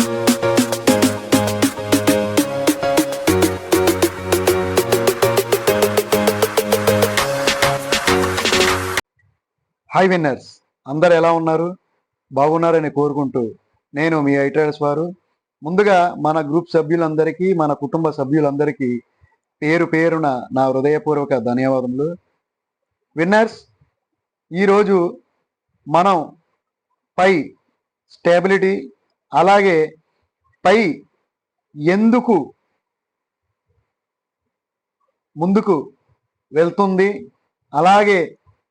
Hi winners, అందరు ఎలా ఉన్నారు? బాగున్నారని కోరుకుంటూ నేను మీ ఐట్రేడర్స్ వారు. ముందుగా మన గ్రూప్ సభ్యులందరికీ, మన కుటుంబ సభ్యులందరికీ పేరు పేరున నా హృదయపూర్వక ధన్యవాదములు. విన్నర్స్, ఈరోజు మనం పై స్టేబిలిటీ, అలాగే పై ఎందుకు ముందుకు వెళ్తుంది, అలాగే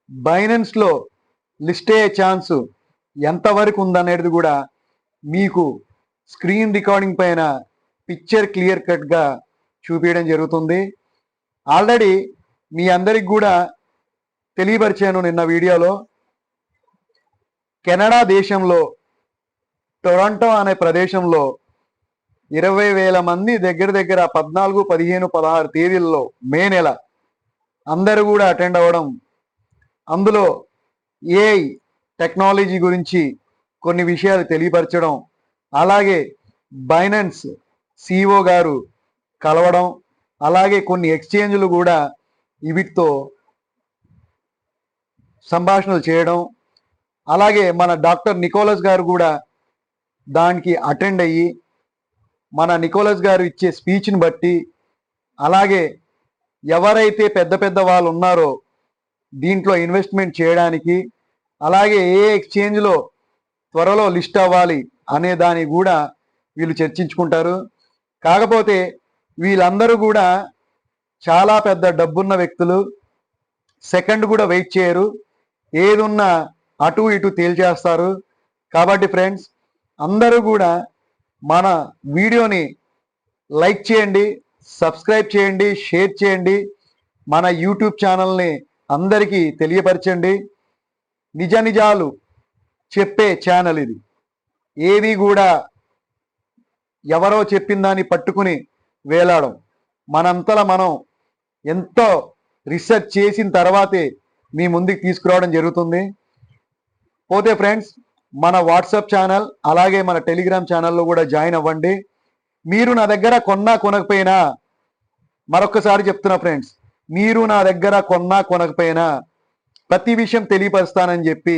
బైనాన్స్లో లిస్ట్ అయ్యే ఛాన్స్ ఎంతవరకు ఉందనేది కూడా మీకు స్క్రీన్ రికార్డింగ్ పైన పిక్చర్ క్లియర్ కట్గా చూపించడం జరుగుతుంది. ఆల్రెడీ మీ అందరికి కూడా తెలియపరిచాను నిన్న వీడియోలో. కెనడా దేశంలో టొరంటో అనే ప్రదేశంలో 20,000 మంది దగ్గర 14, 15, 16 తేదీల్లో మే నెల అందరూ కూడా అటెండ్ అవ్వడం, అందులో ఏఐ టెక్నాలజీ గురించి కొన్ని విషయాలు తెలియపరచడం, అలాగే బైనాన్స్ సిఇఓ గారు కలవడం, అలాగే కొన్ని ఎక్స్చేంజ్లు కూడా వీటితో సంభాషణలు చేయడం, అలాగే మన డాక్టర్ నికోలస్ గారు కూడా దానికి అటెండ్ అయ్యి మన నికోలస్ గారు ఇచ్చే స్పీచ్ని బట్టి, అలాగే ఎవరైతే పెద్ద పెద్ద వాళ్ళు ఉన్నారో దీంట్లో ఇన్వెస్ట్మెంట్ చేయడానికి, అలాగే ఏ ఎక్స్చేంజ్లో త్వరలో లిస్ట్ అవ్వాలి అనే దాన్ని కూడా వీళ్ళు చర్చించుకుంటారు. కాకపోతే వీళ్ళందరూ కూడా చాలా పెద్ద డబ్బున్న వ్యక్తులు, సెకండ్ కూడా వెయిట్ చేయరు, ఏదున్నా అటు ఇటు తేల్చేస్తారు. కాబట్టి ఫ్రెండ్స్, అందరూ కూడా మన వీడియోని లైక్ చేయండి, సబ్స్క్రైబ్ చేయండి, షేర్ చేయండి, మన యూట్యూబ్ ఛానల్ని అందరికీ తెలియపరచండి. నిజ నిజాలు చెప్పే ఛానల్ ఇది. ఏది కూడా ఎవరో చెప్పిన దాన్ని పట్టుకుని వేలాడం, మనంతలా మనం ఎంతో రీసెర్చ్ చేసిన తర్వాతే మీ ముందుకు తీసుకురావడం జరుగుతుంది. పోతే ఫ్రెండ్స్, మన వాట్సాప్ ఛానల్ అలాగే మన టెలిగ్రామ్ ఛానల్లో కూడా జాయిన్ అవ్వండి. మీరు నా దగ్గర కొనకపోయినా, మరొకసారి చెప్తున్నా ఫ్రెండ్స్, మీరు నా దగ్గర కొనకపోయినా ప్రతి విషయం తెలియపరుస్తానని చెప్పి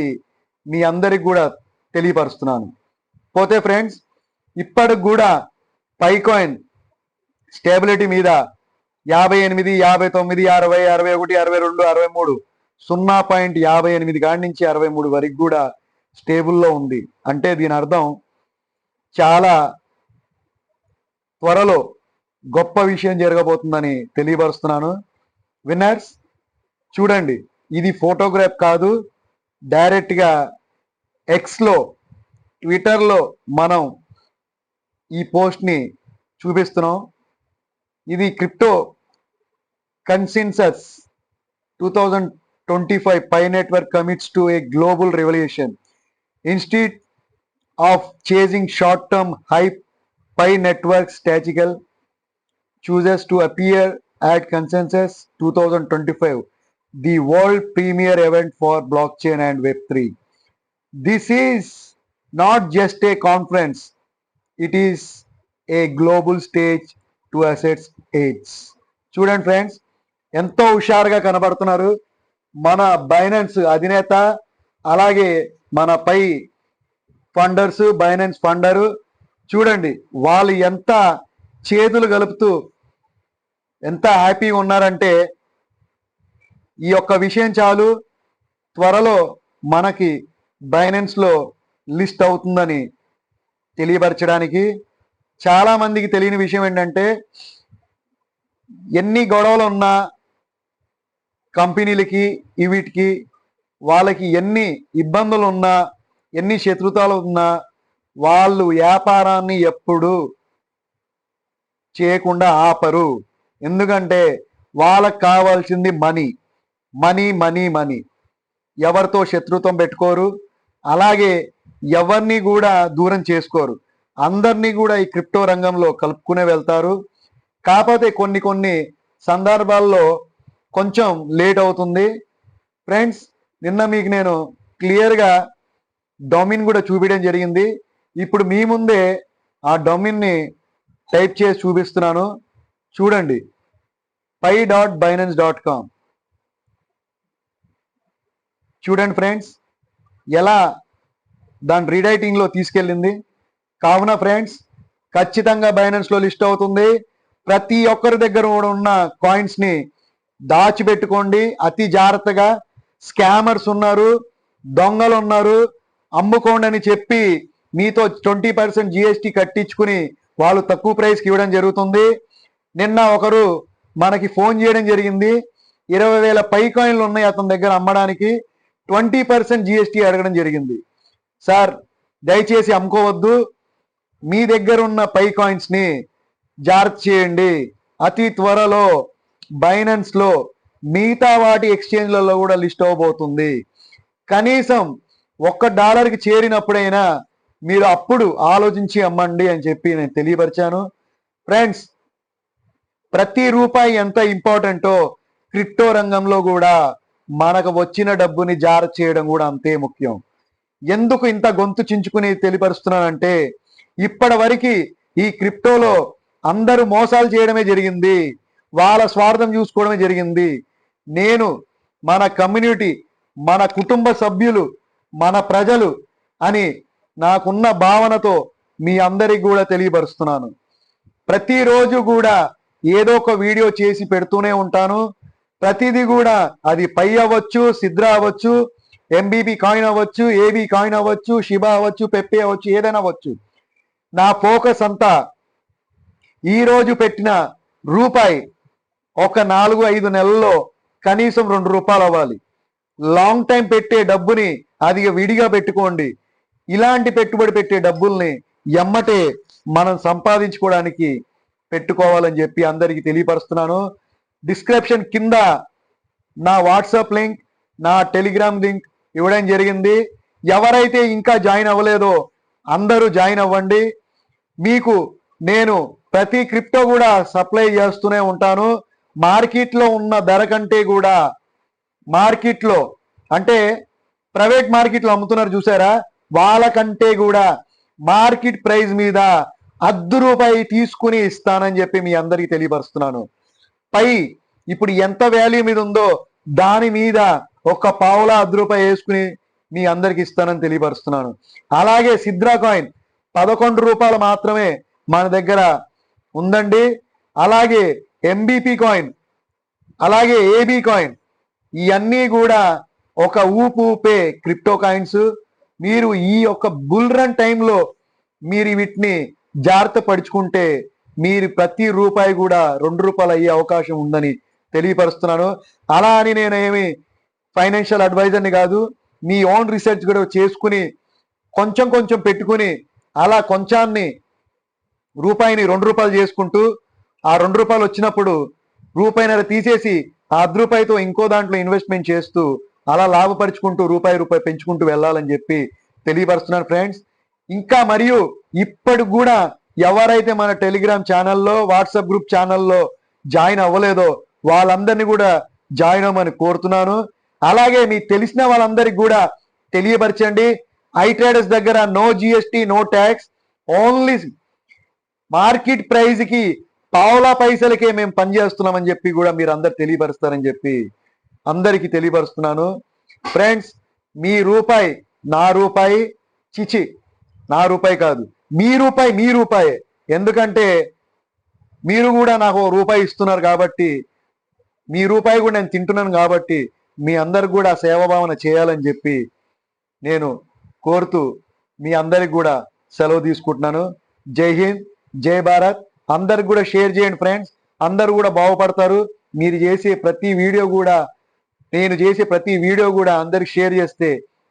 మీ అందరికి కూడా తెలియపరుస్తున్నాను. పోతే ఫ్రెండ్స్, ఇప్పటికి కూడా పైకాయిన్ స్టేబిలిటీ మీద 58, 59, 60, 61, 62, 63, 0.58 కాడి నుంచి 63 వరకు కూడా స్టేబుల్లో ఉంది. అంటే దీని అర్థం చాలా త్వరలో గొప్ప విషయం జరగబోతుందని తెలియపరుస్తున్నాను. విన్నర్స్, చూడండి, ఇది ఫోటోగ్రాఫ్ కాదు, డైరెక్ట్గా ఎక్స్లో, ట్విట్టర్లో మనం ఈ పోస్ట్ని చూపిస్తున్నాం. ఇది crypto consensus 2025 Pi network commits to a global revolution. Institute of chasing short term hype, Pi network strategical chooses to appear at Consensus 2025, the world premier event for blockchain and Web3. This is not just a conference, it is a global stage to assess age. చూడండి friends, ఎంతో హుషారుగా కనబడుతున్నారు మన Binance అధినేత, అలాగే మన పై funders, Binance ఫండరు. చూడండి వాళ్ళు ఎంత చేతులు కలుపుతూ ఎంత హ్యాపీగా ఉన్నారంటే, ఈ యొక్క విషయం చాలు త్వరలో మనకి బైనాన్స్లో లిస్ట్ అవుతుందని తెలియపరచడానికి. చాలామందికి తెలియని విషయం ఏంటంటే, ఎన్ని గొడవలు ఉన్నా కంపెనీలకి వీటికి వాళ్ళకి ఎన్ని ఇబ్బందులు ఉన్నా, ఎన్ని శత్రుతాలు ఉన్నా, వాళ్ళు వ్యాపారాన్ని ఎప్పుడు చేయకుండా ఆపరు. ఎందుకంటే వాళ్ళకు కావాల్సింది మనీ, మనీ, మనీ, మనీ. ఎవరితో శత్రుత్వం పెట్టుకోరు, అలాగే ఎవరిని కూడా దూరం చేసుకోరు. అందరినీ కూడా ఈ క్రిప్టో రంగంలో కలుపుకునే వెళ్తారు. కాకపోతే కొన్ని సందర్భాల్లో కొంచెం లేట్ అవుతుంది. ఫ్రెండ్స్, నిన్న మీకు నేను క్లియర్గా డొమైన్ కూడా చూపించడం జరిగింది. ఇప్పుడు మీ ముందే ఆ డొమైన్ని టైప్ చేసి చూపిస్తున్నాను, చూడండి. py.binance.com. చూడండి ఫ్రెండ్స్, ఎలా దాని రీడైటింగ్లో తీసుకెళ్ళింది. కావున ఫ్రెండ్స్, ఖచ్చితంగా బైనాన్స్లో లిస్ట్ అవుతుంది. ప్రతి ఒక్కరి దగ్గర ఉన్న కాయిన్స్ని దాచిపెట్టుకోండి అతి జాగ్రత్తగా. స్కామర్స్ ఉన్నారు, దొంగలు ఉన్నారు, అమ్ముకోండి అని చెప్పి మీతో 20% GST కట్టించుకుని వాళ్ళు తక్కువ ప్రైస్కి ఇవ్వడం జరుగుతుంది. నిన్న ఒకరు మనకి ఫోన్ చేయడం జరిగింది, 20,000 పై కాయిన్లు ఉన్నాయి అతని దగ్గర అమ్మడానికి, 20% GST అడగడం జరిగింది. సార్, దయచేసి అమ్ముకోవద్దు, మీ దగ్గర ఉన్న పై కాయిన్స్ని జాగ్రత్త చేయండి. అతి త్వరలో బైనాన్స్లో మిగతా వాటి ఎక్స్చేంజ్లలో కూడా లిస్ట్ అవ్వబోతుంది. కనీసం $1కి చేరినప్పుడైనా మీరు అప్పుడు ఆలోచించి అమ్మండి అని చెప్పి నేను తెలియపరిచాను. ఫ్రెండ్స్, ప్రతి రూపాయి ఎంత ఇంపార్టెంటో క్రిప్టో రంగంలో కూడా మనకు వచ్చిన డబ్బుని జాగ్రత్త చేయడం కూడా అంతే ముఖ్యం. ఎందుకు ఇంత గొంతు చించుకుని తెలియపరుస్తున్నానంటే, ఇప్పటి వరకు ఈ క్రిప్టోలో అందరూ మోసాలు చేయడమే జరిగింది, వాళ్ళ స్వార్థం చూసుకోవడమే జరిగింది. నేను మన కమ్యూనిటీ, మన కుటుంబ సభ్యులు, మన ప్రజలు అని నాకున్న భావనతో మీ అందరికి కూడా తెలియపరుస్తున్నాను. ప్రతిరోజు కూడా ఏదో ఒక వీడియో చేసి పెడుతూనే ఉంటాను. ప్రతిదీ కూడా అది పై అవ్వచ్చు, సిద్రా అవ్వచ్చు, MBP కాయిన్ అవ్వచ్చు, AB కాయిన్ అవ్వచ్చు, షిబా అవ్వచ్చు, పెప్పే అవ్వచ్చు, ఏదైనా అవ్వచ్చు. నా ఫోకస్ అంతా ఈరోజు పెట్టిన రూపాయి ఒక 4-5 నెలల్లో కనీసం ₹2 అవ్వాలి. లాంగ్ టైం పెట్టే డబ్బుని అది విడిగా పెట్టుకోండి. ఇలాంటి పెట్టుబడి పెట్టే డబ్బుల్ని ఎమ్మటే మనం సంపాదించుకోవడానికి పెట్టుకోవాలని చెప్పి అందరికీ తెలియపరుస్తున్నాను. డిస్క్రిప్షన్ కింద నా వాట్సాప్ లింక్, నా టెలిగ్రామ్ లింక్ ఇవ్వడం జరిగింది. ఎవరైతే ఇంకా జాయిన్ అవ్వలేదో అందరూ జాయిన్ అవ్వండి. మీకు నేను ప్రతి క్రిప్టో కూడా సప్లై చేస్తూనే ఉంటాను. మార్కెట్లో ఉన్న ధర కంటే కూడా, మార్కెట్లో అంటే ప్రైవేట్ మార్కెట్లో అమ్ముతున్నారు చూసారా, వాళ్ళకంటే కూడా మార్కెట్ ప్రైస్ మీద ₹10 తీసుకుని ఇస్తానని చెప్పి మీ అందరికీ తెలియపరుస్తున్నాను. పై ఇప్పుడు ఎంత వాల్యూ మీద ఉందో దాని మీద ఒక పావులా ₹10 వేసుకుని మీ అందరికి ఇస్తానని తెలియపరుస్తున్నాను. అలాగే సిద్రా కాయిన్ ₹11 మాత్రమే మన దగ్గర ఉందండి. అలాగే MBP కాయిన్, అలాగే AB కాయిన్, ఇవన్నీ కూడా ఒక ఊపే క్రిప్టో కాయిన్స్. మీరు ఈ యొక్క బుల్ రన్ టైంలో మీరు వీటిని జాగ్రత్త పరుచుకుంటే మీరు ప్రతి రూపాయి కూడా ₹2 అయ్యే అవకాశం ఉందని తెలియపరుస్తున్నాను. అలా అని నేను ఏమి ఫైనాన్షియల్ అడ్వైజర్ని కాదు. మీ ఓన్ రీసెర్చ్ కూడా చేసుకుని కొంచెం కొంచెం పెట్టుకుని అలా కొంచాన్ని రూపాయిని ₹2 చేసుకుంటూ ఆ ₹2 వచ్చినప్పుడు రూపాయిన్నర తీసేసి ఆ ₹10తో ఇంకో దాంట్లో ఇన్వెస్ట్మెంట్ చేస్తూ అలా లాభపరుచుకుంటూ రూపాయి పెంచుకుంటూ వెళ్ళాలని చెప్పి తెలియపరుస్తున్నాను ఫ్రెండ్స్. ఇంకా మరియు ఇప్పటికి కూడా ఎవరైతే మన టెలిగ్రామ్ ఛానల్లో, వాట్సాప్ గ్రూప్ ఛానల్లో జాయిన్ అవ్వలేదో వాళ్ళందరినీ కూడా జాయిన్ అవ్వమని కోరుతున్నాను. అలాగే మీకు తెలిసిన వాళ్ళందరికీ కూడా తెలియపరచండి. iTraders దగ్గర no GST, no tax, only market ప్రైజ్కి పావులా పైసలకే మేము పనిచేస్తున్నామని చెప్పి కూడా మీరు అందరు తెలియపరుస్తారని చెప్పి అందరికీ తెలియపరుస్తున్నాను. ఫ్రెండ్స్, మీ రూపాయి నా రూపాయి, చిచి నా రూపాయి కాదు, మీ రూపాయే. ఎందుకంటే మీరు కూడా నాకు ₹1 ఇస్తున్నారు కాబట్టి, మీ రూపాయి కూడా నేను తింటున్నాను కాబట్టి మీ అందరికి కూడా సేవాభావన చేయాలని చెప్పి నేను కోరుతూ మీ అందరికి కూడా సెలవు తీసుకుంటున్నాను. జై హింద్, జై భారత్. అందరికి కూడా షేర్ చేయండి ఫ్రెండ్స్, అందరు కూడా బాగుపడతారు. మీరు చేసే ప్రతి వీడియో కూడా, నేను చేసే ప్రతి వీడియో కూడా అందరికి షేర్ చేస్తే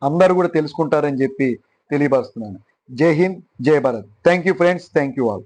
అందరూ కూడా తెలుసుకుంటారని చెప్పి తెలియపరుస్తున్నాను. జై హింద్, జై Bharat. Thank you friends, thank you all.